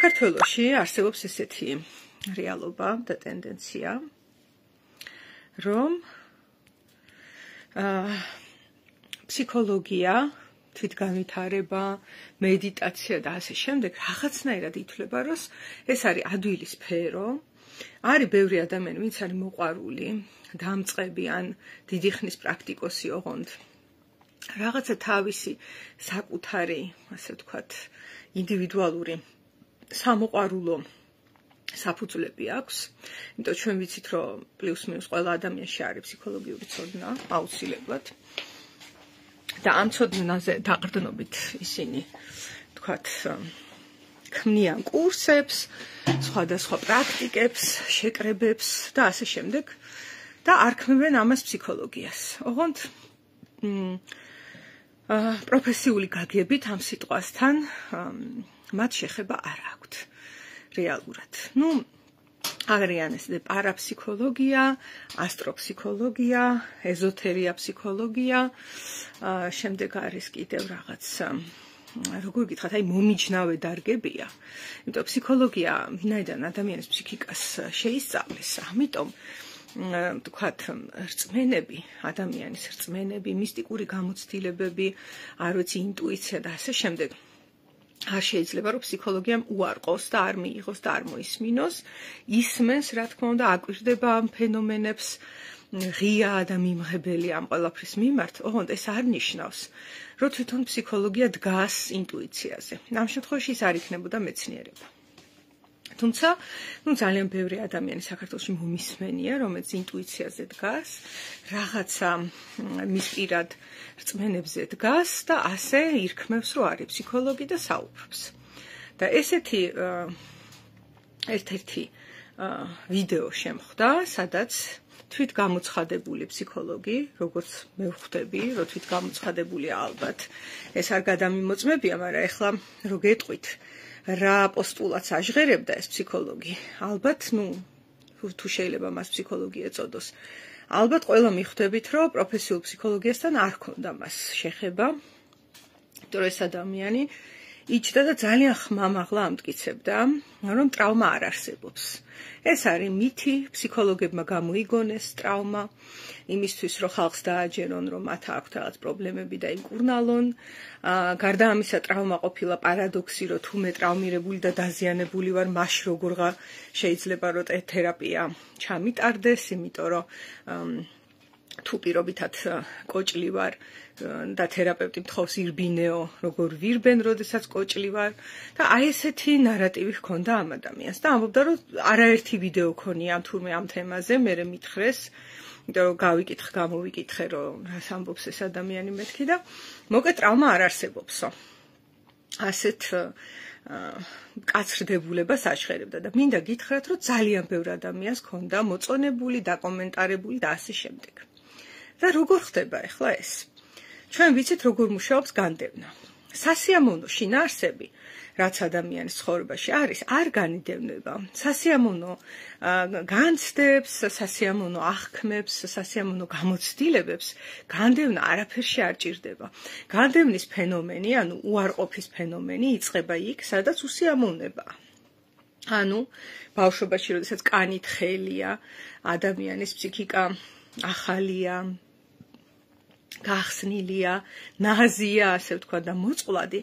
საქართველოში არსებობს ესეთი რეალობა და ტენდენცია, რომ ფსიქოლოგია, თვითგანვითარება, მედიტაცია და ასე შემდეგ რაღაცნაირად ითვლება, რომ ეს არის ადვილი სფერო. არის ბევრი ადამიანი, ვინც არის მოყვარული, დამწყები ან დიდი ხნის პრაქტიკოსი ოღონდ რაღაცა თავისი საკუთარი, ასე ვთქვათ, ინდივიდუალური სამოყვარულო საფუძვლები აქვს. იმიტომ ჩვენ ვიცით, რომ პლუს-მინუს ყველა ადამიანში არის ფსიქოლოგიური ცოდნა, აუცილებლად. და ამ ცოდნაზე დაყრდნობით ისინი, ვთქვათ, ქმნიან კურსებს, სხვადასხვა პრაქტიკებს, შეკრებებს და ასე შემდეგ და არქმევენ ამას ფსიქოლოგიას. ოღონდ პროფესიული გაგებით ამ სიტყვასთან მათ შეხება არ აქვთ რეალურად. არიან ეს პარაფსიქოლოგია, ასტროფსიქოლოგია, ეზოთერია ფსიქოლოგია, შემდეგ არის კიდევ რაღაც როგორ გითხრათ, მომიჯნავე დარგებია. იმიტომ ფსიქოლოგია ვინაიდან ადამიანის ფსიქიკას შეისწავლის, ამიტომ ვთქვათ, რწმენები, ადამიანის რწმენები, მისტიკური გამოცდილებები, არ ვიცი, ინტუიცია და ასე შემდეგ. არ შეიძლება რომ ფსიქოლოგიამ უარყოს და არ მიიღოს და არ მოისმინოს, ისმენს, რა თქმა უნდა, აკვირდება ამ ფენომენებს, ღია და მიმღებელი ამ ყველაფრის მიმართ, ოღონდ ეს არ ნიშნავს, რომ თვითონ ფსიქოლოგია დგას ინტუიციაზე. ამ შემთხვევაში ის არ იქნებოდა მეცნიერება. თუმცა, ძალიან ბევრი ადამიანი საქართველოში მომისმენია, რომელიც ინტუიციაზე დგას, რაღაცა მის პირად რწმენებზე დგას და ასე ირქმევს, რომ არის ფსიქოლოგი და საუბრობს. და ესეთი ერთ-ერთი ვიდეო შემხვდა, სადაც თვითგამოცხადებული ფსიქოლოგი, როგორც მე ვხვდები, რომ თვითგამოცხადებულია ალბათ. ეს არ გადამიმოწმებია, მაგრამ ეხლა რო გეტყვით, რა პოსტულატს აჟღერებდა ეს ფსიქოლოგი, ალბათ, თუ შეიძლება მას ფსიქოლოგი ეწოდოს, ალბათ ყველა მიხვდებით, რომ პროფესიულ ფსიქოლოგიასთან არ ჰქონდა მას შეხება, იმიტომ რომ ეს ადამიანი იჯდა და ძალიან ხმამაღლა ამტკიცებდა, რომ ტრავმა არ არსებობს. ეს არის მითი, ფსიქოლოგებმა გამოიგონეს ტრავმა, იმისთვის, რომ ხალხს დააჯერონ, რომ მათ აქვთ რაღაც პრობლემები და იმკურნალონ. გარდა ამისა, ტრავმა ყოფილა პარადოქსი, რომ თუ მე ტრავმირებული და დაზიანებული ვარ, მაშინ როგორღა შეიძლება რომ თერაპია ჩამიტარდეს, იმიტომ რომ თუ პირობითად კოჭლი ვარ და თერაპევტი მთხოვს ირბინეო, როგორ ვირბენ, როდესაც კოჭლი ვარ და აი ესეთი ნარატივი ჰქონდა ამ ადამიანს და ამბობდა, რომ არაერთი ვიდეო ქონია თურმე ამ თემაზე, მე მითხრეს, იმიტომ რომ გამოვიკითხე, რომ რას ამბობს ეს ადამიანი მეთქი და მოკლედ ტრავმა არ არსებობსო. ასეთ კაცრდებულებას აჟღერებდა და მინდა გითხრათ, რომ ძალიან ბევრ ადამიანს ჰქონდა მოწონებული, დაკომენტარებული და ასე შემდეგ. და როგორ ხდება ახლა ეს? ჩვენ ვიცით, როგორ მუშაობს განდევნა. სასიამოვნო შინაარსები, რაც ადამიანის ცხოვრებაში არის, არ განიდევნება. სასიამოვნო განცდებს, სასიამოვნო აღქმებს, სასიამოვნო გამოცდილებებს განდევნა არაფერში არ ჭირდება. განდევნის ფენომენი, ანუ უარყოფის ფენომენი იწყება იქ, სადაც უსიამოვნებაა. ანუ ბავშვობაში, როდესაც კანი თხელია, ადამიანის ფსიქიკა ახალია, გახსნილია, ნაზია, ასე ვთქვათ და მოწყვლადი,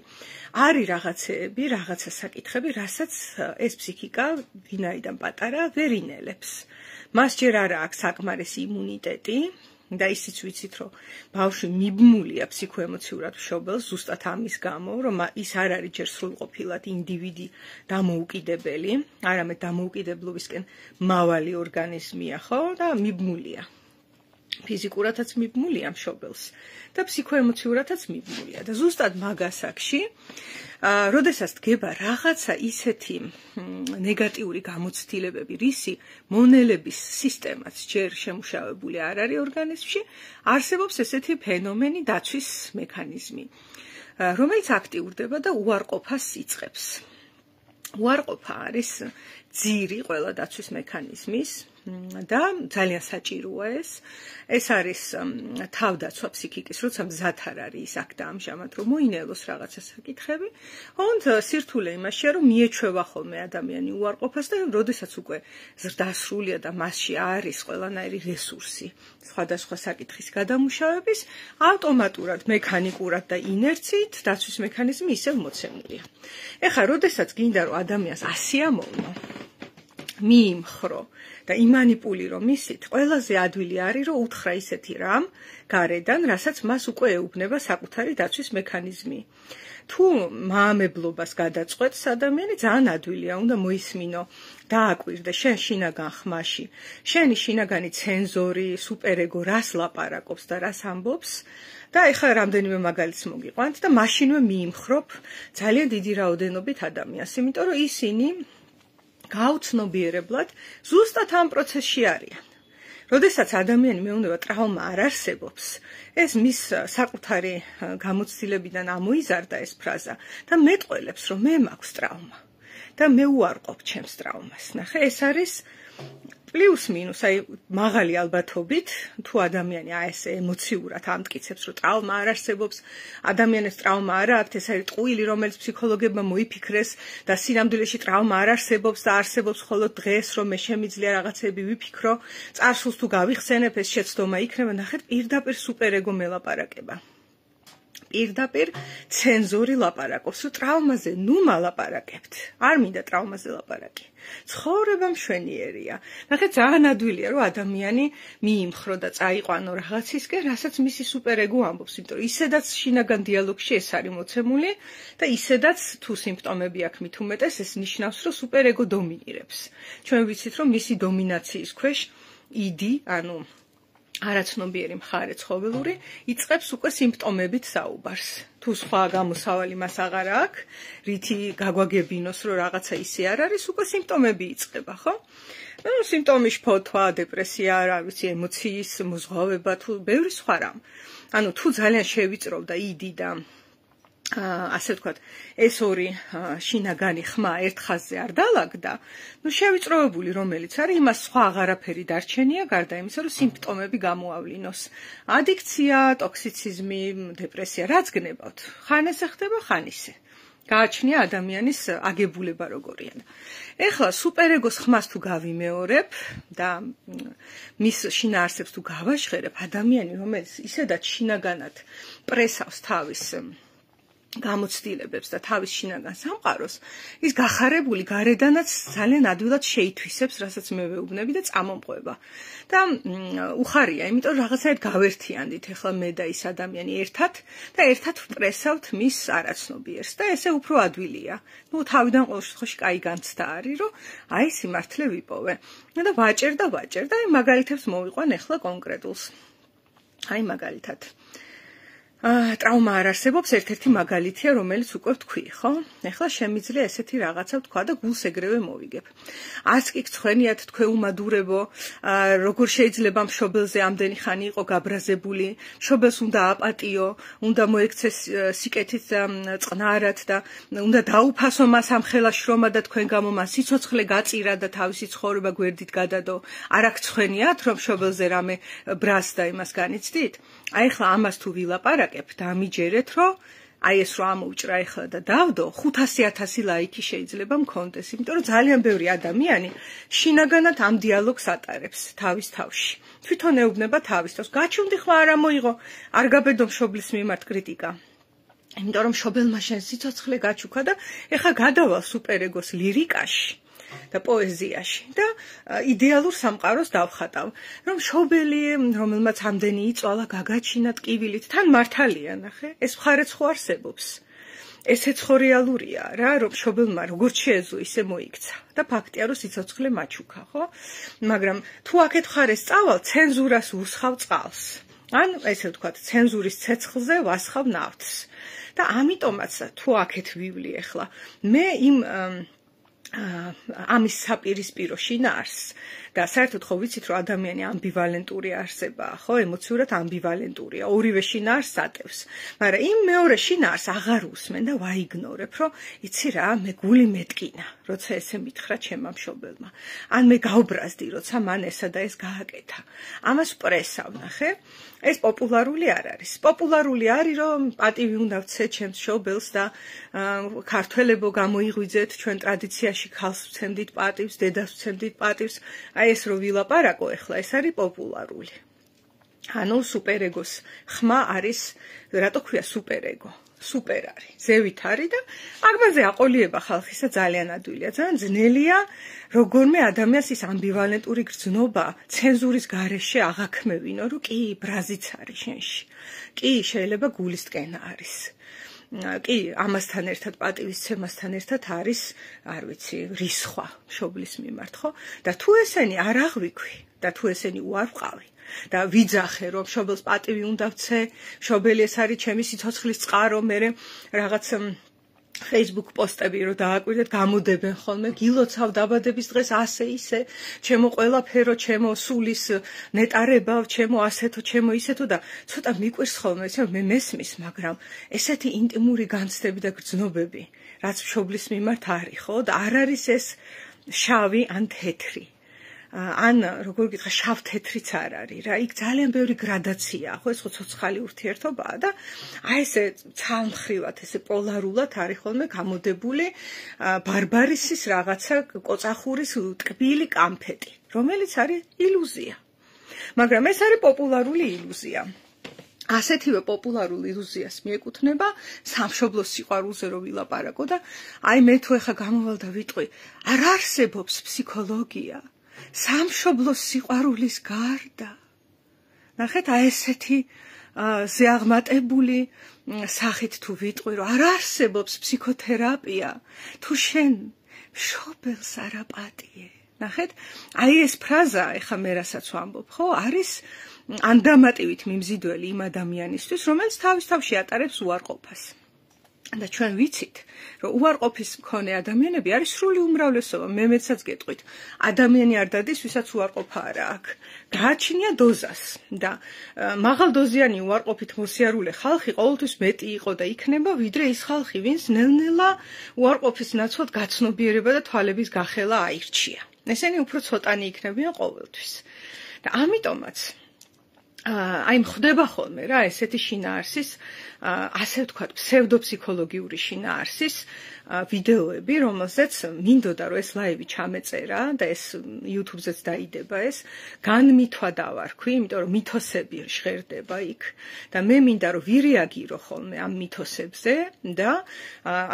არის რაღაცეები, რაღაცა საკითხები, რასაც ეს ფსიქიკა ვინაიდან პატარა ვერ ინელებს. მას ჯერ არ აქვს საკმარისი იმუნიტეტი და ისიც ვიცით, რომ ბავშვი მიბმულია ფსიქოემოციურად მშობელს, ზუსტად ამის გამო, რომ ის არ არის ჯერ სრულყოფილად ინდივიდი დამოუკიდებელი, არამედ დამოუკიდებლობისკენ მავალი ორგანიზმია, ხო, და მიბმულია. ფიზიკურადაც მიბმულია მშობელს და ფსიქოემოციურადაც მიბმულია და ზუსტად მაგასაკში, როდესაც დგება რაღაცა ისეთი ნეგატიური გამოცდილებები, რისი მონელების სისტემაც ჯერ შემუშავებული არ არის ორგანიზმში, არსებობს ესეთი ფენომენი დაცვის მექანიზმი, რომელიც აქტიურდება და უარყოფას იწყებს. უარყოფა არის ძირი ყველა დაცვის მექანიზმის, და ძალიან საჭიროა ეს არის თავდაცვა ფსიქიკის, როცა მზად არ არის ის აქ და ამჟამად რომ მოინელოს რაღაცა საკითხები, ოღონდ სირთულე იმაშია რომ მიეჩვევა ხოლმე ადამიანი უარყოფას და როდესაც უკვე ზრდასრულია და მასში არის ყველანაირი რესურსი სხვადასხვა საკითხის გადამუშავების, ავტომატურად, მექანიკურად და ინერციით დაცვის მექანიზმი ისევ მოცემულია. ეხლა როდესაც გინდა რომ ადამიანს ასე ამოვნო, მიიმხრო და იმანიპულირო მისით, ყველაზე ადვილი არის რომ უთხრა ისეთი რამ გარედან, რასაც მას უკვე ეუბნება საკუთარი დაცვის მექანიზმი. თუ მაამებლობას გადაწყვეტს ადამიანი, ძალიან ადვილია, უნდა მოისმინო, დააკვირდე შენ შინაგან ხმაში, შენი შინაგანი ცენზორი, სუპერეგო რას ლაპარაკობს და რას ამბობს და ეხლა რამდენიმე მაგალითს მოგიყვანთ და მაშინვე მიიმხრობ ძალიან დიდი რაოდენობით ადამიანს, იმიტომ რომ ისინი გაუცნობიერებლად ზუსტად ამ პროცესში არიან. როდესაც ადამიანი მეუბნება ტრავმა არ არსებობს, ეს მის საკუთარი გამოცდილებიდან ამოიზარდა ეს ფრაზა და მეტყველებს რომ მე მაქვს ტრავმა და მე უარყოფ ჩემს ტრავმას. ნახე, ეს არის პლუს მინუს, აი მაღალი ალბათობით, თუ ადამიანი ესე ემოციურად ამტკიცებს, რომ ტრავმა არ არსებობს, ადამიანებს ტრავმა არ აქვს, ეს არის ტყუილი, რომელიც ფსიქოლოგებმა მოიფიქრეს და სინამდვილეში ტრავმა არ არსებობს და არსებობს მხოლოდ დღეს, რომ მე შემიძლია რაღაცები ვიფიქრო, წარსულს თუ გავიხსენებ, ეს შეცდომა იქნება, ნახეთ, პირდაპირ სუპერეგო მელაპარაკება. პირდაპირ ცენზორი ლაპარაკობს, რომ ტრავმაზე ნუ მალაპარაკებთ. არ მინდა ტრავმაზე ლაპარაკი. ცხოვრება მშვენიერია. ნახეთ, ძალიან ადვილია, რომ ადამიანი მიიმხრო და წაიყვანო რაღაცისკენ, რასაც მისი სუპერეგო ამბობს, იმიტომ რომ ისედაც შინაგან დიალოგში ეს არის მოცემული და ისედაც თუ სიმპტომები აქვს მით უმეტეს, ეს ნიშნავს, რომ სუპერეგო დომინირებს. ჩვენ ვიცით, რომ მისი დომინაციის ქვეშ იდი, ანუ არაცნობიერი მხარე ცხოველური იწყებს უკვე სიმპტომებით საუბარს. თუ სხვა გამოსავალი მას აღარ აქვს, რითი გაგვაგებინოს, რომ რაღაცა ისე არ არის, უკვე სიმპტომები იწყება, ხო? სიმპტომი შფოთვა, დეპრესია, რა ვიცი, ემოციის მოზღვავება, თუ ბევრი სხვა რამ. ანუ თუ ძალიან შევიწროვ და იდი და ასე ვთქვათ, ეს ორი შინაგანი ხმა ერთ ხაზზე არ დალაგდა, ნუ შევიწროვებული რომელიც არის, იმას სხვა აღარაფერი დარჩენია, გარდა იმისა, რომ სიმპტომები გამოავლინოს. ადიქცია, ტოქსიციზმი, დეპრესია, რაც გნებავთ, ხან ესე ხდება, ხან ისე. გააჩნია ადამიანის აგებულება როგორია. ეხლა სუპერეგოს ხმას თუ გავიმეორებ და მის შინაარსებს თუ გავაშხერებ, ადამიანი, რომელიც ისედაც შინაგანად პრესავს თავის გამოცდილებებს და თავის შინაგან სამყაროს, ის გახარებული გარედანაც ძალიან ადვილად შეითვისებს, რასაც მე ვეუბნები და წამომყვება. და უხარია, იმიტომ რომ რაღაცაერთ გავერთიანდით ახლა მე და ის ადამიანი ერთად და ერთად ვპრესავთ მის არაცნობიერს და ესე უფრო ადვილია. ნუ თავიდან ყოველ შემთხვევაში კაი განცდა არის, რომ აი სიმართლე ვიპოვე. და ვაჭერ და აი მაგალითებს მოვიყვან ახლა კონკრეტულს. აი მაგალითად ტრავმა არ არსებობს, ერთ-ერთი მაგალითია, რომელიც უკვე ვთქვი, ხო? ეხლა შემიძლია ესეთი რაღაცა ვთქვა და გულს ეგრევე მოვიგებ. არც კი გცხვენიათ თქვენ უმადურებო, როგორ შეიძლება მშობელზე ამდენი ხანი იყო გაბრაზებული, მშობელს უნდა აპატიო, უნდა მოექცეს სიკეთით და წყნარად და უნდა დაუფასო მას ამ ხელა შრომა და თქვენ გამო მას სიცოცხლე გაწირა და თავისი ცხოვრება გვერდით გადადო. არ აქ გცხვენიათ, რომ მშობელზე რამე ბრას და იმას განიცდით? აი ეხლა ამას თუ ვილაპარაკებ, დამიჯერეთ, რომ აი ეს რომ ამოვჭრა ეხლა და დავდო, 500,000 ლაიქი შეიძლება მქონდეს, იმიტომ რომ ძალიან ბევრი ადამიანი შინაგანად ამ დიალოგს ატარებს თავის თავში. თვითონ ეუბნება თავის თავს, გაჩუნდი ხმა არ ამოიღო, არ გაბედო მშობლის მიმართ კრიტიკა. იმიტომ რომ მშობელმა შენ სიცოცხლე გაჩუქა და ეხლა გადავალ სუპერეგოს ლირიკაში და პოეზიაში და იდეალურ სამყაროს დავხატავ, რომ მშობელი, რომელმაც ამდენი იწვალა, გაგაჩინა ტკივილით, თან მართალია, ნახე, ეს მხარეც ხო არსებობს. ესეც ხო რეალურია რა, რომ მშობელმა როგორც შეეძლო ისე მოიქცა და ფაქტია, რომ სიცოცხლე მაჩუქა, ხო? მაგრამ თუ აქეთ მხარეს წავალ, ცენზურას უსხავ წყალს. ან ესე ვთქვათ, ცენზურის ცეცხლზე ვასხავ ნავთს. და ამიტომაც თუ აქეთ ვივლი ახლა, მე იმ ამის საპირისპირო შინაარსს და საერთოდ ხო ვიცით რომ ადამიანი ამბივალენტური არსებაა, ხო, ემოციურად ამბივალენტურია, ორივე შინაარსს ატევს. მაგრამ იმ მეორე შინაარსს აღარ უსმენ და ვაიგნორებ, რომ იცი რა, მე გული მეტკინა, როცა ესე მითხრა ჩემმა მშობელმა. ან მე გავბრაზდი, როცა მან ესა და ეს გააკეთა. ამას პრესავ, ნახე? ეს პოპულარული არ არის. პოპულარული არის, რომ პატივი უნდა ვცე ჩემს მშობელს და ქართველებო გამოიღვიძეთ, ჩვენ ტრადიციაში ქალს ვცემდით პატივს, დედას ვცემდით პატივს. აი ეს რო ვილაპარაკო ახლა, ეს არის პოპულარული. ანუ სუპერეგოს ხმა არის, რატო ქვია სუპერეგო? სუპერ არის, ზევით არის და მაგაზე აყოლიება ხალხისა ძალიან ადვილია. ძალიან ძნელია როგორმე ადამიანს ის ამბივალენტური გრძნობა ცენზურის გარეშე აღაქმევინო, რომ კი ბრაზიც არის შენში. კი შეიძლება გულისტკენა არის. კი ამასთან ერთად პატივისცემასთან ერთად არის, არ ვიცი, რისხვა მშობლის მიმართ, ხო? და თუ ესენი არ აღვიქვი და თუ ესენი უარყავი და ვიძახე რომ მშობელს პატივი უნდა ვცე, მშობელი ეს არის ჩემი სიცოცხლის წყარო, მე რაღაც Facebook პოსტები რო დააკვირდეთ, გამოდებენ ხოლმე, გილოცავ დაბადების დღეს ასე ისე, ჩემო ყველაფერო, ჩემო სულის ნეტარება, ჩემო ასეთო, ჩემო ისეთო და ცოტა მიყვირს ხოლმე, მე მესმის, მაგრამ ესეთი ინტიმური განცდები და გრძნობები, რაც მშობლის მიმართ არის, ხო? და არ არის ეს შავი ან თეთრი. ან როგორ გითხრა შავ-თეთრიც არ არის რა, იქ ძალიან ბევრი გრადაციაა, ხო, ეს ხო ცოცხალი ურთიერთობაა და აი ესე ცალმხრივად, ესე პოლარულად არის ხოლმე გამოდებული ბარბარისის რაღაცა კოწახურის ტკბილი კამფეტი, რომელიც არის ილუზია. მაგრამ ეს არის პოპულარული ილუზია. ასეთივე პოპულარულ ილუზიას მიეკუთვნება სამშობლოს სიყვარულზე რო ვილაპარაკო და აი მე თუ ეხა გამოვალ და ვიტყვი, არ არსებობს ფსიქოლოგია სამშობლოს სიყვარულის გარდა. ნახეთ, აი ესეთი ზეაღმატებული სახით თუ ვიტყვი, რომ არ არსებობს ფსიქოთერაპია, თუ შენ მშობელს არ აპატიე. ნახეთ, აი ეს ფრაზა, ეხა მე რასაც ვამბობ, ხო, არის ანდამატივით მიმზიდველი იმ ადამიანისთვის, რომელიც თავის თავში ატარებს უარყოფას. და ჩვენ ვიცით, რომ უარყოფის მქონე ადამიანები არის სრული უმრავლესობა. მე მეცაც გეტყვით, ადამიანი არ დადის, ვისაც უარყოფა არა აქვს. გააჩნია დოზას და მაღალდოზიანი უარყოფით მოსიარულე ხალხი ყოველთვის მეტი იყო და იქნება, ვიდრე ის ხალხი, ვინც ნელ-ნელა უარყოფის ნაცვლად გაცნობიერება და თვალების გახელა აირჩია. ესენი უფრო ცოტანი იქნებიან ყოველთვის. და ამიტომაც აი ხდება ხოლმე რა ესეთი შინაარსის ასე ვთქვათ ფსევდოფსიქოლოგიური შინაარსის ვიდეოები, რომელზეც მინდოდა რომ ეს ლაივი ჩამეწერა და ეს YouTube-ზეც დაიდება ეს განმithვა დავარქვი, იმიტომ რომ მითოსები ჟღერდება იქ და მე მინდა რომ ვირეაგირო ხოლმე ამ მითოსებზე და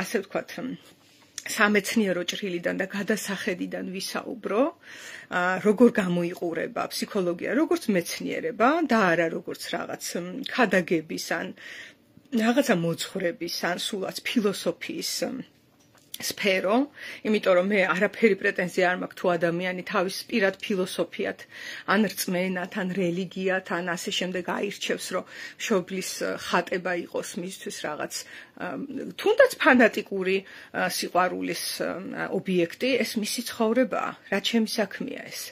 ასე ვთქვათ სამეცნიერო ჭრილიდან და გადასახედიდან ვისაუბრო, როგორ გამოიყურება ფსიქოლოგია, როგორც მეცნიერება და არა როგორც რაღაც ქადაგების ან რაღაცა მოძღვრების ან სულაც ფილოსოფიის სფერო, იმიტომ რომ მე არაფერი პრეტენზია არ მაქვს თუ ადამიანი თავის პირად ფილოსოფიად, ან რწმენად, ან რელიგიად, ან ასე შემდეგ აირჩევს, რომ მშობლის ხატება იყოს მისთვის რაღაც თუნდაც ფანატიკური სიყვარულის ობიექტი, ეს მისი ცხოვრებაა, რა ჩემი საქმეა ეს.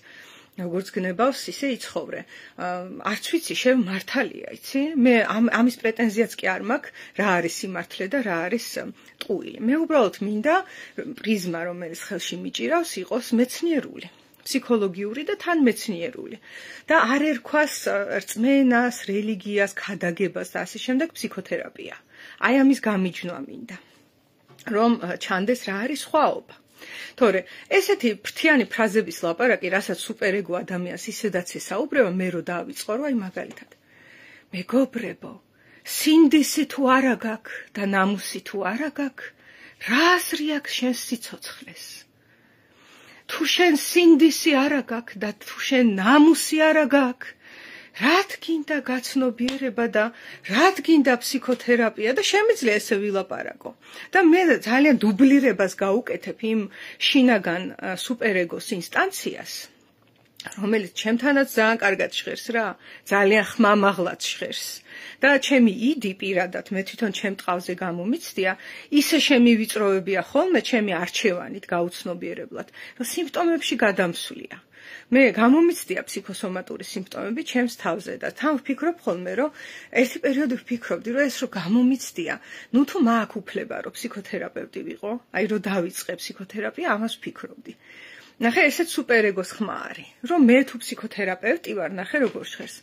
როგორც გნებავს, ისე იცხოვრე. არც ვიცი, მართალია, იცი? მე ამის პრეტენზიაც კი არ მაქვს, რა არის სიმართლე და რა არის ტყუილი. მე უბრალოდ მინდა პრიზმა, რომელიც ხელში მიჭირავს, იყოს მეცნიერული, ფსიქოლოგიური და თან მეცნიერული. და არ ერქვას რწმენას, რელიგიას, ქადაგებას და ასე შემდეგ ფსიქოთერაპია. აი ამის გამიჯნვა მინდა, რომ ჩანდეს რა არის სხვაობა. თორე ესეთი ფრთიანი ფრაზების ლაპარაკი, რასაც სუპერეგო ადამიანს ისედაც ესაუბრება, მე რო დავიწყო, რომ აი მაგალითად მეგობრებო, სინდისი თუ არა გაქვს და ნამუსი თუ არა გაქვს, რა აზრი აქვს შენ სიცოცხლეს? თუ შენ სინდისი არა გაქვს და თუ შენ ნამუსი არა გაქვს, რად გინდა გაცნობიერება და რად გინდა ფსიქოთერაპია და შემიძლია ესე ვილაპარაკო. და მე ძალიან დუბლირებას გაუკეთებ იმ შინაგან სუპერეგოს ინსტანციას, რომელიც ჩემთანაც ძალიან კარგად ჟღერს რა, ძალიან ხმამაღლად ჟღერს. და ჩემი იდი პირადად მე თვითონ ჩემ ტყავზე გამომიცდია, ისე შემივიწროვებია ხოლმე ჩემი არჩევანით გაუცნობიერებლად, რომ სიმპტომებში გადამსვლია. მე გამომიცდია ფსიქოსომატური სიმპტომები ჩემს თავზე და თან ვფიქრობ ხოლმე, რომ ერთი პერიოდი ვფიქრობდი, რომ ეს რო გამომიცდია, ნუ თუ მაქვს უფლება, რომ ფსიქოთერაპევტი ვიყო, აი რომ დავიწყე ფსიქოთერაპია, ამას ვფიქრობდი. ნახე, ესეც სუპერეგოს ხმა არის, რომ მე თუ ფსიქოთერაპევტი ვარ, ნახე როგორ ჟღერს.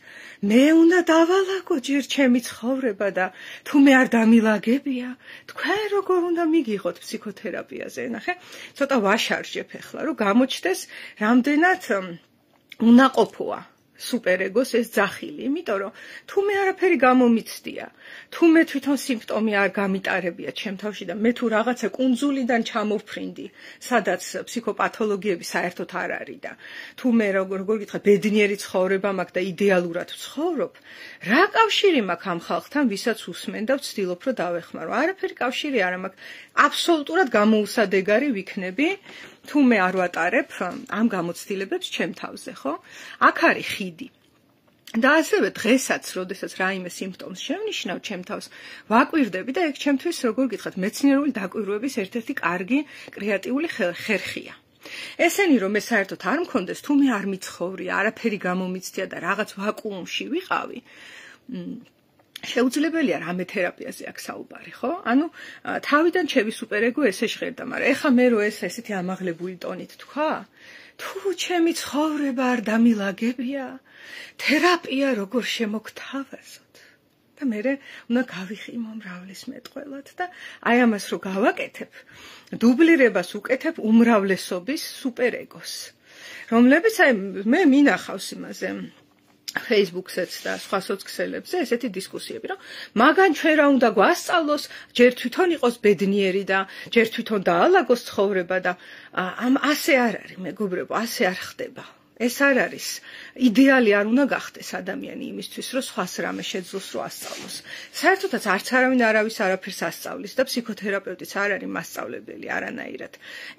მე უნდა დავალაგო ჯერ ჩემი ცხოვრება და თუ მე არ დამილაგებია, თქვენ როგორ უნდა მიგიღოთ ფსიქოთერაპიაზე, ნახე, ცოტა ვაშარჯებ ახლა, რომ გამოჩნდეს რამდენად უნაყოფოა სუპერეგოს ეს ძახილი, იმიტომ რომ თუ მე არაფერი გამომიცდია, თუ მე თვითონ სიმპტომი არ გამიტარებია ჩემ თავში და მე თუ რაღაცა კუნძულიდან ჩამოვფრინდი, სადაც ფსიქოპათოლოგიები საერთოდ არ არის და თუ მე როგორ გითხრა ბედნიერი ცხოვრება მაქვს და იდეალურად ვცხოვრობ, რა კავშირი მაქვს ამ ხალხთან, ვისაც უსმენ და ვცდილობ რომ დავეხმარო? არაფერი კავშირი არ მაქვს. აბსოლუტურად გამოუსადეგარი ვიქნები. თუ მე არ ვატარებ ამ გამოცდილებებს ჩემ თავზე, ხო? აქ არის ხიდი. და ასევე დღესაც, როდესაც რაიმე სიმპტომს შევნიშნავ ჩემ თავს, ვაკვირდები და ეგ ჩემთვის, როგორ გითხრათ, მეცნიერული დაკვირვების ერთ-ერთი კარგი კრეატიული ხერხია. ესენი რომ მე საერთოდ არ მქონდეს, თუ მე არ მიცხოვრია, არაფერი გამომიცდია და რაღაც ვაკუუმში ვიყავი, შეუძლებელია რამე თერაპიაზე აქ საუბარი, ხო? ანუ თავიდან ჩემი სუპერეგო ესე ჟღერდა, მაგრამ ეხა მე რო ეს ესეთი ამაღლებული ტონით თქვა, თუ ჩემი ცხოვრება არ დამილაგებია, თერაპია როგორ შემოგთავაზოთ? და მე უნდა გავიხიმო მრავლის მეტყველად და აი ამას რო გავაკეთებ, დუბლირებას უკეთებ უმრავლესობის სუპერეგოს, რომლებიც აი მე მინახავს იმაზე Facebook-სეც და სხვა სოციალებზე ესეთი დისკუსიები, რომ მაგან ჩვენ რა უნდა გვასწავლოს, ჯერ თვითონ იყოს ბედნიერი და ჯერ თვითონ დაალაგოს ცხოვრება და ასე არ არის, მეგობრებო, ასე არ ხდება. ეს არ არის იდეალი არ უნდა გახდეს ადამიანი იმისთვის, რომ სხვას რამე შეძლოს რო ასწავლოს. საერთოდაც არც არავინ არავის არაფერს ასწავლის და ფსიქოთერაპევტიც არ არის მასწავლებელი არანაირად.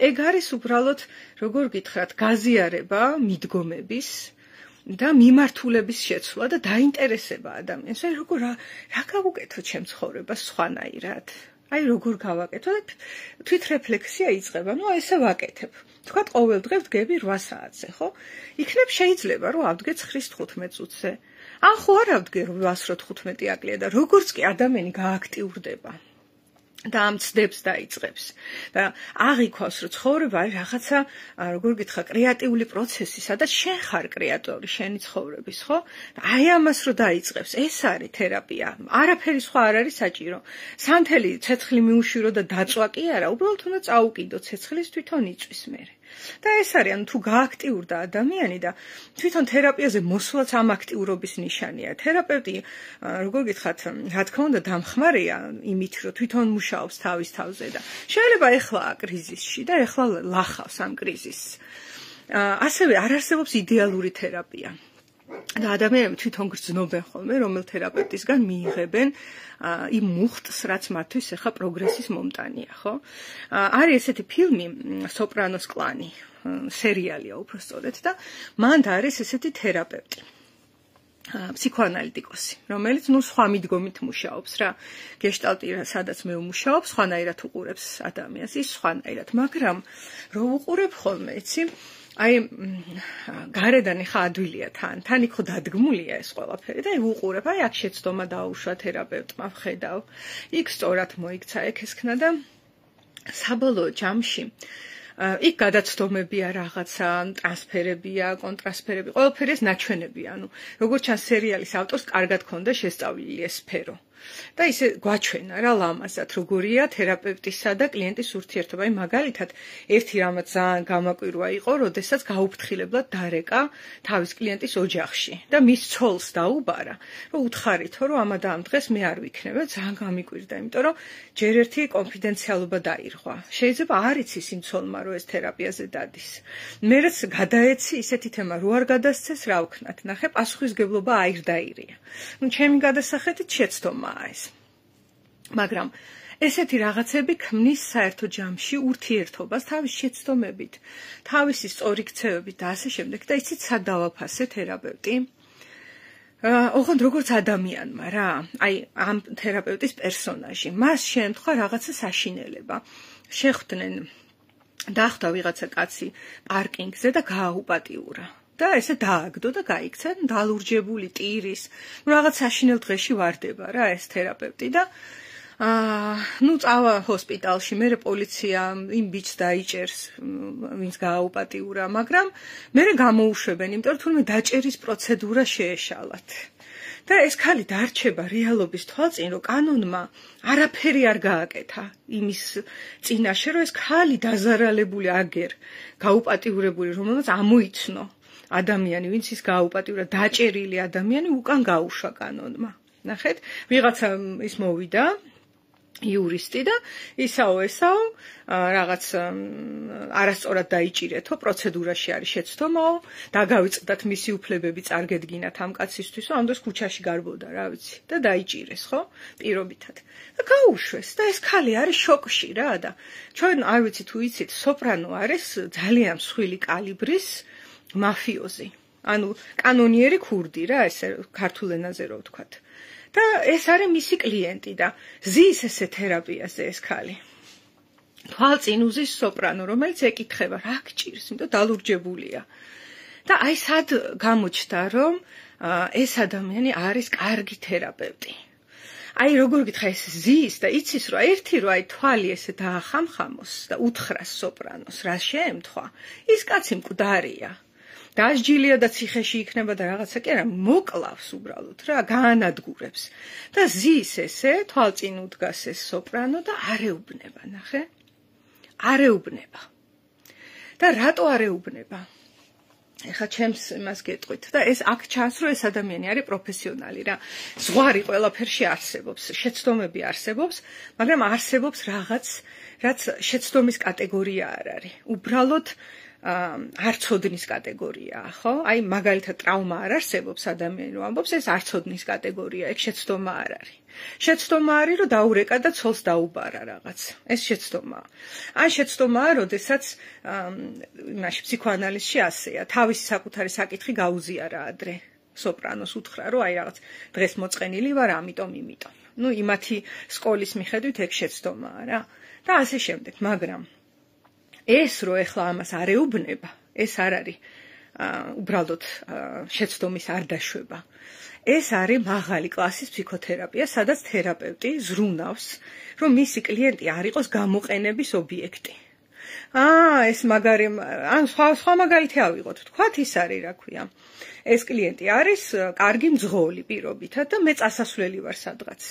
ეგ არის უბრალოდ, როგორ გითხრათ, გაზიარება მიდგომების და მიმართულების შეცვლა და დაინტერესება ადამიანს. აი როგორ რა გავუკეთო ჩემ ცხოვრებას სხვანაირად? აი როგორ გავაკეთო და თვითრეფლექსია იწყება. ნუ ესე ვაკეთებ. თქვათ ყოველ დღე ვდგები 8 საათზე, ხო? იქნებ შეიძლება რომ ავდგე 9-15 წუთზე. ან ხო არ ავდგე 8-15 აკლია და როგორც კი ადამიანი გააქტიურდება და ამ ცდებს დაიწყებს და აღიქვავს რომ ცხოვრება არის რაღაცა როგორ გითხრა კრეატიული პროცესი, სადაც შენ ხარ კრეატორი შენი ცხოვრების, ხო? აი ამას რომ დაიწყებს, ეს არის თერაპია. არაფერი სხვა არ არის საჭირო. სანთელი ცეცხლი მიუშვირო და დაწვა კი არა, უბრალოდ უნდა წაუკიდო ცეცხლის თვითონ იწვის მერე. და ეს არის, ანუ თუ გააქტიურდა ადამიანი და თვითონ თერაპიაზე მოსვლაც ამ აქტიურობის ნიშანია. თერაპევტი, როგორ გითხრათ, რა თქმა უნდა დამხმარეა იმით, რომ თვითონ მუშაობს თავის თავზე და შეიძლება ეხლა კრიზისში და ეხლა ლახავს ამ კრიზისს. ასევე არ არსებობს იდეალური თერაპია. და ადამიანები თვითონ გრძნობენ ხოლმე, რომელ თერაპევტისგან მიიღებენ იმ მუხტს, რაც მათთვის ახლა პროგრესის მომტანია, ხო? არის ესეთი ფილმი სოპრანოს კლანი, სერიალია უბრალოდ და მანდ არის ესეთი თერაპევტი. ფსიქოანალიტიკოსი, რომელიც სხვა მიდგომით მუშაობს რა. გეშტალტი სადაც მე ვმუშაობ, სხვანაირად უყურებს ადამიანს, ის სხვანაირად, მაგრამ რო უყურებ ხოლმე, იცი, აი გარედან ხა ადვილია თან იქ ხო დადგმულია ეს ყველაფერი და უყურებ, აი აქ შეცდომა დაუშვა თერაპევტმა, ვხედავ, იქ სწორად მოიქცა ექესქნა და საბოლოო ჯამში იქ გადაცდომებია რაღაცა, ტრანსფერებია, კონტრასფერები, ყველაფერი ეს ნაჩვენებია, ანუ როგორც ჩანს სერიალის ავტორს კარგად ქონდა შესწავლილი ეს სფერო. და ისე გვაჩვენა რა ლამაზად, როგორია თერაპევტისა და კლიენტის ურთიერთობა. აი მაგალითად, ერთი რამაც ძალიან გამაკვირვა იყო, როდესაც გაუფრთხილებლად დარეკა თავის კლიენტის ოჯახში და მის ცოლს დაუბარა, რომ უთხარითო, რომ ამა და ამ დღეს მე არ ვიქნება, ძალიან გამიკვირდა, იმიტომ რომ ჯერ ერთი კონფიდენციალობა დაირღვა. შეიძლება არ იცის იმ ცოლმა, რომ ეს თერაპიაზე დადის. მერეც გადაეცი ისეთი თემა, რო არ გადასცეს, რა ვქნათ, ნახე, პასუხისგებლობა აირდაირია. ნუ ჩემი გადასახედით შეცდომა ეს. მაგრამ ესეთი რაღაცები ქმნის საერთო ჯამში ურთიერთობას თავის შეცდომებით, თავისი სწორი ქცევებით და ასე შემდეგ და იცით სად დავაფასე თერაპევტი? ოღონდ როგორც ადამიანმა რა, აი ამ თერაპევტის პერსონაჟი, მას შეემთხვა რაღაცა საშინელება. შეხვდნენ დახვდა ვიღაცა კაცი პარკინგზე და გააუპატიურა. და ესე დააგდო და გაიქცა დალურჯებული ტირის, რაღაც საშინელ დღეში ვარდება რა ეს თერაპევტი და წავა ჰოსპიტალში, მერე პოლიცია იმ ბიჭს დაიჭერს, ვინც გააუპატიურა, მაგრამ მერე გამოუშვებენ, იმიტომ რომ თურმე დაჭერის პროცედურა შეეშალათ. და ეს ქალი დარჩება რეალობის თვალწინ, რომ კანონმა არაფერი არ გააკეთა იმის წინაშე, რომ ეს ქალი დაზარალებული აგერ, გაუპატიურებული, რომელსაც ამოიცნო ადამიანი, ვინც ის გააუპატიურა, დაჭერილი ადამიანი უკან გაუშვა კანონმა. ნახეთ, ვიღაცა ის მოვიდა იურისტი და ისაო რაღაც არასწორად დაიჭირეთო, პროცედურაში არის შეცდომაო, დაგავიწყდათ მისი უფლებები წარგედგინათ ამ კაცისთვის, რომ ამ დროს ქუჩაში გარბოდა, რა ვიცი, და დაიჭირეს, ხო? პირობითად. და გაუშვეს და ეს ქალი არის შოკში რა და ჩვენ არ ვიცი თუ იცით, სოპრანო არის ძალიან მსხვილი კალიბრის მაფიოზი. ანუ კანონიერი ქურდი რა, ესე ქართულ ენაზე რო ვთქვათ. და ეს არის მისი კლიენტი და ზის ესე თერაპიაზე ეს ქალი. თვალწინ უზის სოპრანო, რომელიც ეკითხება, რა გჭირს, იმიტომ დალურჯებულია. და აი სად გამოჩნდა, რომ ეს ადამიანი არის კარგი თერაპევტი. აი როგორ გითხრა ეს ზის და იცის რომ ერთი რომ აი თვალი ესე დაახამხამოს და უთხრას სოპრანოს, რა შეემთხვა, ის კაცი მკვდარია. დასჯილია და ციხეში იქნება და რაღაცა კი არა, მოკლავს უბრალოდ რა, გაანადგურებს. და ზის ესე თვალწინ უდგას ეს სოპრანო და არეუბნება, ნახე? არეუბნება. და რატო არეუბნება? ეხლა ჩემს იმას გეტყვით და ეს აქ ჩანს რომ ეს ადამიანი არის პროფესიონალი რა. ზღვარი ყველაფერში არსებობს, შეცდომები არსებობს, მაგრამ არსებობს რაღაც, რაც შეცდომის კატეგორია არ არის. უბრალოდ არცოდნის კატეგორიაა, ხო? აი მაგალითად ტრავმა არ არსებობს ადამიანი რომ ამბობს, ეს არცოდნის კატეგორია, ეგ შეცდომა არ არის. შეცდომა არის რომ დაურეკა და ცოლს დაუბარა რაღაც. ეს შეცდომაა. ან შეცდომაა, როდესაც იმაში ფსიქოანალიზში ასეა, თავისი საკუთარი საკითხი გაუზიარა ადრე. სოპრანოს უთხრა რომ აი რაღაც დღეს მოწყენილი ვარ, ამიტომ. იმათი სკოლის მიხედვით ეგ შეცდომაა რა. და ასე შემდეგ, მაგრამ ეს რო ეხლა ამას არეუბნება, ეს არ არის უბრალოდ შეცდომის არ დაშვება. ეს არის მაღალი კლასის ფსიქოთერაპია, სადაც თერაპევტი ზრუნავს, რომ მისი კლიენტი არ იყოს გამოყენების ობიექტი. ეს მაგარი, ან სხვა მაგალითი ავიღოთ, თქვათ ის არის, რა ქვია. ეს კლიენტი არის კარგი მძღოლი პირობითად და მე წასასვლელი ვარ სადღაც.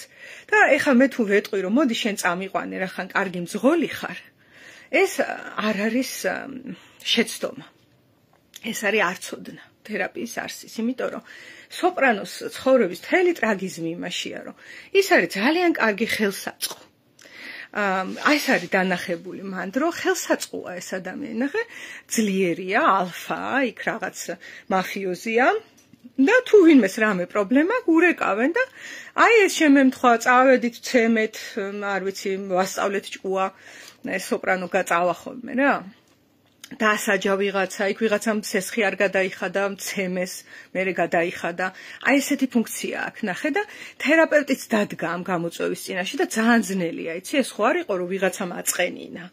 და ეხლა მე თუ ვეტყვი, რომ მოდი შენ წამიყვანე, რა ხან კარგი მძღოლი ხარ. ეს არ არის შეცდომა. ეს არის არცოდნა თერაპიის არსის, იმიტომ რომ სოპრანოს ცხოვრების მთელი ტრაგიზმი იმაშია, რომ ის არის ძალიან კარგი ხელსაწყო. ეს არის დანახებული მანდ, რომ ხელსაწყოა ეს ადამიანი, ნახე, ძლიერია, ალფაა, იქ რაღაც მაფიოზია. და თუ ვინმეს რამე პრობლემა გურეკავენ და აი ეს შემემთხვა, წავედით, ცემეთ, არ ვიცი, ვასწავლეთ ჭკუა, ეს სოპრანო გაწავა ხოლმე რა. დაასაჯა ვიღაცა, იქ ვიღაცამ სესხი არ გადაიხადა, მცემეს, მერე გადაიხადა. აი ესეთი ფუნქცია აქვს, ნახე და თერაპევტიც დადგა ამ გამოწვევის წინაშე და ძალიან ძნელია, იცი, ეს ხო არ იყო რომ ვიღაცამ აწყენინა.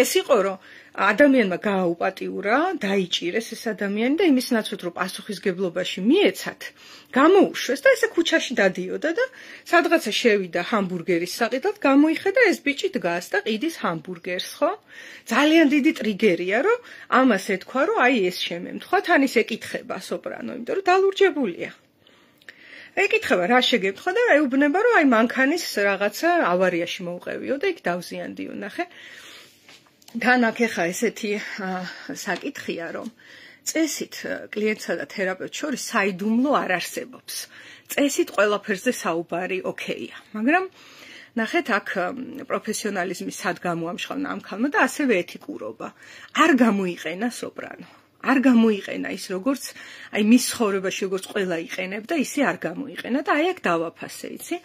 ეს იყო რომ ადამიანმა გააუპატიურა, დაიჭირეს ეს ადამიანი და იმის ნაცვლად რომ პასუხისგებლობაში მიეცათ, გამოუშვეს და ესე ქუჩაში დადიოდა და სადღაცა შევიდა ჰამბურგერის საყიდად, გამოიხედა ეს ბიჭი დგას და ყიდის ჰამბურგერს, ხო? ძალიან დიდი ტრიგერია, რომ ამას ეთქვა, რომ აი ეს შემემთხვა, თან ის ეკითხება სოპრანო, იმიტომ რომ დალურჯებულია. ეკითხება, რა შეგემთხვა და ეუბნება, რომ აი მანქანის რაღაცა ავარიაში მოუყევიო და იქ დავზიანდიო, ნახე. თან აქ ეხა ესეთი საკითხია, რომ წესით კლიენტსა და თერაპევტს შორის საიდუმლო არ არსებობს. წესით ყველაფერზე საუბარი ოკეია, მაგრამ ნახეთ აქ პროფესიონალიზმი სად გამოამშყავნა ამ ქალმა და ასევე ეთიკურობა. არ გამოიყენა სოპრანო. არ გამოიყენა ის როგორც აი მის ცხოვრებაში როგორც ყველა იყენებდა, ისე არ გამოიყენა და აი აქ დავაფასე, იცი?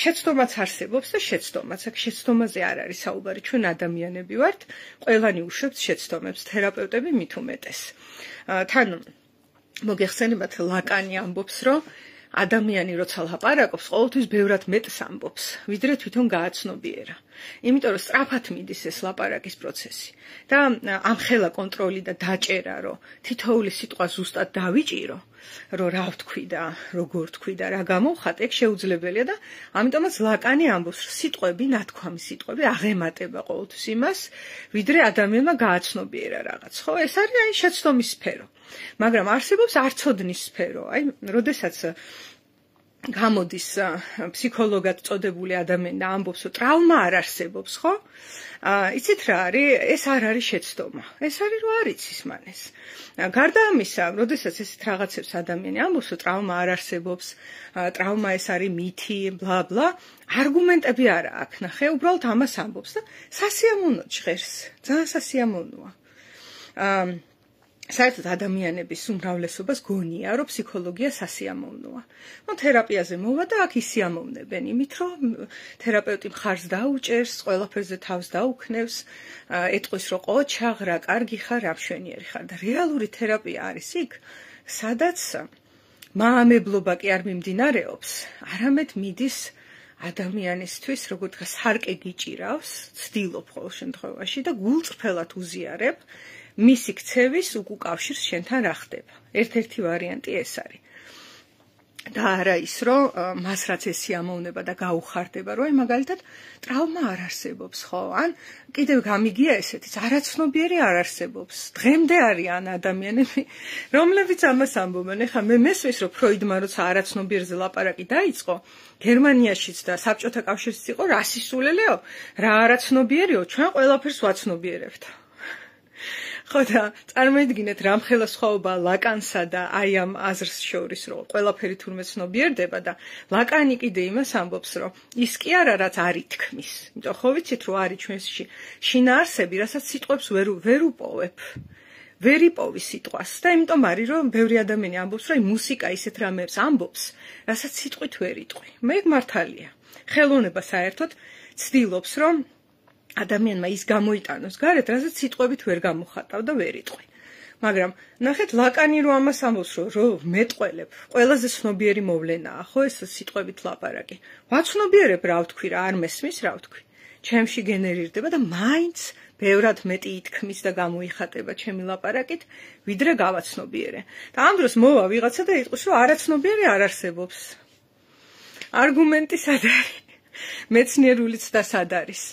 შეცდომაც არსებობს და შეცდომაც. აქ შეცდომაზე არ არის საუბარი, ჩვენ ადამიანები ვართ, ყველანი უშვებთ შეცდომებს, თერაპევტები მით უმეტეს. თან მოგეხსენებათ ლაკანი ამბობს, რომ ადამიანი როცა ლაპარაკობს, ყოველთვის ბევრად მეტს ამბობს, ვიდრე თვითონ გააცნობიერა. იმიტომ რომ სწრაფად მიდის ეს ლაპარაკის პროცესი და ამხელა კონტროლი და დაჭერა, რომ თითოეული სიტყვა ზუსტად დავიჭირო, რომ რა ვთქვი და როგორ ვთქვი და რა გამოვხატე, ეგ შეუძლებელია და ამიტომაც ლაკანი ამბობს, რომ სიტყვები, ნათქვამი სიტყვები აღემატება ყოველთვის იმას, ვიდრე ადამიანმა გააცნობიერა რაღაც. ხო, ეს არის აი შეცდომის სფერო. მაგრამ არსებობს არცოდნის სფერო, აი, როდესაც გამოდის ფსიქოლოგად წოდებული ადამიანი და ამბობს, რომ ტრავმა არ არსებობს, ხო? იცით რა არის? ეს არ არის შეცდომა. ეს არის რომ არ იცის მან ეს. გარდა ამისა, როდესაც ესეთ რაღაცებს ადამიანი ამბობს, რომ ტრავმა არ არსებობს, ტრავმა ეს არის მითი, ბლა ბლა, არგუმენტები არა აქვს, ნახე, უბრალოდ ამას ამბობს და სასიამოვნოდ ჟღერს. ძალიან სასიამოვნოა. საერთოდ ადამიანების უმრავლესობას გონია, რომ ფსიქოლოგია სასიამოვნოა. ნუ თერაპიაზე მოვა და აქ ისიამოვნებენ იმით, რომ თერაპევტი მხარს დაუჭერს, ყველაფერზე თავს დაუქნევს, ეტყვის, რომ ყოჩაღ, რა კარგი ხარ, რა მშვენიერი ხარ და რეალური თერაპია არის იქ, სადაც მაამებლობა კი არ მიმდინარეობს, არამედ მიდის ადამიანისთვის, როგორ თქვა, სარკე გიჭირავს, ცდილობ ყოველ შემთხვევაში და გულწრფელად უზიარებ მისი ქცევის უკავშირს შენთან რა ხდება. ერთ-ერთი ვარიანტი ეს არის. და არა ის, რომ მას რაც ესიამოვნება და გაუხარდება, რომ მაგალითად ტრავმა არ არსებობს, ხო? ან კიდევ გამიგია ესეთიც, არაცნობიერი არ არსებობს. დღემდე არიან ადამიანები, რომლებიც ამას ამბობენ. ეხლა მე მესმის, რომ ფროიდმა როცა არაცნობიერზე ლაპარაკი დაიწყო, გერმანიაშიც და საბჭოთა კავშირშიც იყო რა სისულელეო, რა არაცნობიერიო, ჩვენ ყველაფერს ვაცნობიერებთ. ხო და წარმოიდგინეთ რამხელა სხვაობა ლაკანსა და აი ამ აზრს შორის, რომ ყველაფერი თურმე ცნობიერდება და ლაკანი კიდე იმას ამბობს, რომ ის კი არა რაც არ ითქმის. იმიტომ ხო ვიცით, რომ არის ჩვენში შინაარსები, რასაც სიტყვებს ვერ უპოვებ. ვერ იპოვი სიტყვას და იმიტომ არის, რომ ბევრი ადამიანი ამბობს, რომ მუსიკა ისეთ რამებს ამბობს, რასაც სიტყვით ვერ იტყვი. მე მართალია. ხელოვნება საერთოდ ცდილობს, რომ ადამიანმა ის გამოიტანოს გარეთ, რასაც სიტყვებით ვერ გამოხატავ და ვერ იტყვი. მაგრამ ნახეთ ლაკანი რომ ამას ამბობს, რომ მეტყველებ, ყველაზე ცნობიერი მოვლენაა, ხო ეს სიტყვებით ლაპარაკი. ვაცნობიერებ რა ვთქვი რა, არ მესმის რა ვთქვი. ჩემში გენერირდება და მაინც ბევრად მეტი ითქმის და გამოიხატება ჩემი ლაპარაკით, ვიდრე გავაცნობიერე. და ამ დროს მოვა ვიღაცა და იტყვის, რომ არაცნობიერი არ არსებობს. არგუმენტი სად არის? მეცნიერულიც და სად არის?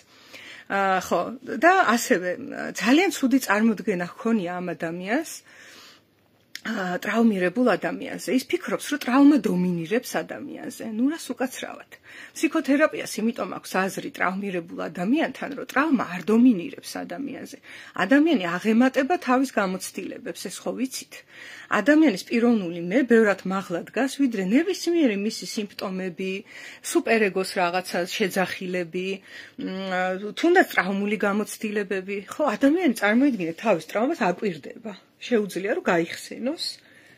ხო, და ასევე ძალიან ცუდი წარმოდგენა ჰქონია ამ ადამიანს, ტრავმირებულ ადამიანზე. ის ფიქრობს, რომ ტრავმა დომინირებს ადამიანზე. ნუ რას უკაცრავად. ფსიქოთერაპიას იმიტომ აქვს აზრი ტრავმირებულ ადამიანთან, რომ ტრავმა არ დომინირებს ადამიანზე. ადამიანი აღემატება თავის გამოცდილებებს, ეს ხო ვიცით? ადამიანის პიროვნული მე ბევრად მაღლა დგას, ვიდრე ნებისმიერი მისი სიმპტომები, სუპერეგოს რაღაცა შეძახილები, თუნდაც ტრავმული გამოცდილებები. ხო, ადამიანი წარმოიდგინეთ თავის ტრავმას აკვირდება. შეუძლია რომ გაიხსენოს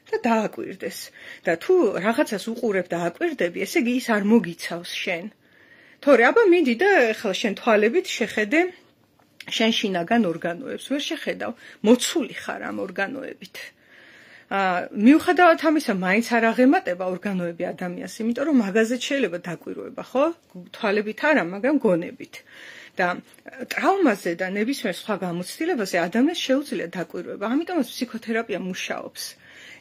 და დააკვირდეს. და თუ რაღაცას უყურებ და აკვირდები, ესე იგი ის არ მოგიცავს შენ. თორე აბა მიდი და ეხლა შენ თვალებით შეხედე შენ შინაგან ორგანოებს, ვერ შეხედავ, მოცული ხარ ამ ორგანოებით. მიუხედავად ამისა, მაინც არ აღემატება ორგანოები ადამიანს, იმიტომ რომ მაგაზეც შეიძლება დაკვირვება, ხო? თვალებით არა, მაგრამ გონებით. და ტრავმაზე და ნებისმიერ სხვა გამოცდილებაზე ადამიანს შეუძლია დაკვირვება. ამიტომაც ფსიქოთერაპია მუშაობს.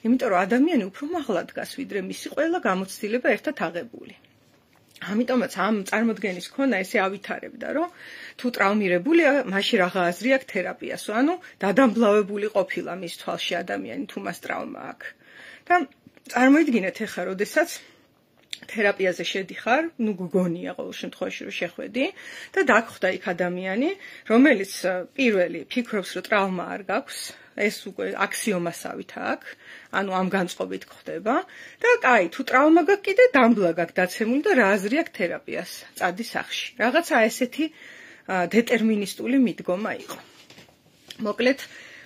იმიტომ რომ ადამიანი უფრო მაღლა დგას, ვიდრე მისი ყველა გამოცდილება ერთად აღებული. ამიტომაც ამ წარმოდგენის ქონა ესე ავითარებდა, რომ თუ ტრავმირებულია, მაშინ რაღა აზრი აქვს თერაპიას, ანუ დადამბლავებული ყოფილა მის თვალში ადამიანი, თუ მას ტრავმა აქვს. და წარმოიდგინეთ ახლა, როდესაც თერაპიაზე შედიხარ, ნუ გგონია ყოველ შემთხვევაში რომ შეხვედი და დაგხვდა იქ ადამიანი, რომელიც პირველი ფიქრობს, რომ ტრავმა არ გაქვს, ეს უკვე აქსიომასავით აქვს, ანუ ამ განწყობით ხდება და კაი, თუ ტრავმა გაქვს, კიდე დამბლა გაქვს დაცემული და რა აზრი აქვს თერაპიას, წადი სახლში. რაღაცა ესეთი დეტერმინისტული მიდგომა იყო. მოკლედ,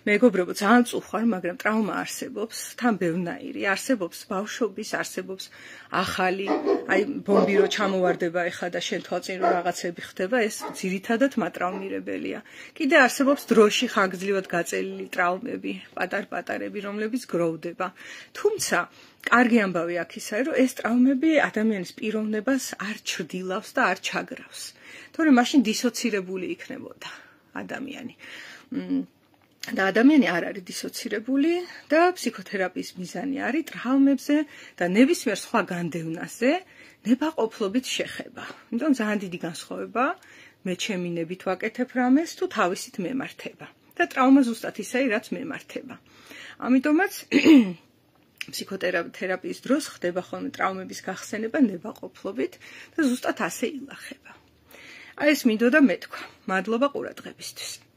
მეგობრებო, ძალიან წუხარ, მაგრამ ტრავმა არსებობს, თან ბევრნაირი, არსებობს ბავშვობის, არსებობს ახალი, აი ბომბი რო ჩამოვარდება ეხლა და შენ თვალწინ რო რაღაცები ხდება, ეს ძირითადად მატრაუმირებელია. კიდე არსებობს დროში ხანგრძლივად გაწელილი ტრავმები, პატარ-პატარები, რომლებიც გროვდება. თუმცა კარგი ამბავი აქ ისაა, რომ ეს ტრავმები ადამიანის პიროვნებას არ ჩრდილავს და არ ჩაგრავს. თორემ მაშინ დისოცირებული იქნებოდა ადამიანი. და ადამიანი არ არის დისოცირებული და ფსიქოთერაპიის მიზანი არის ტრავმებზე და ნებისმიერ სხვა განდევნაზე ნებაყოფლობით შეხება. იმიტომ ძალიან დიდი განსხვავება მე ჩემი ნებით ვაკეთებ რამეს თუ თავისით მემართება. და ტრავმა ზუსტად ისაა, რაც მემართება. ამიტომაც ფსიქოთერაპიის დროს ხდება ხოლმე ტრავმების გახსენება ნებაყოფლობით და ზუსტად ასე ილახება. აი ეს მინდოდა მეთქვა. მადლობა ყურადღებისთვის.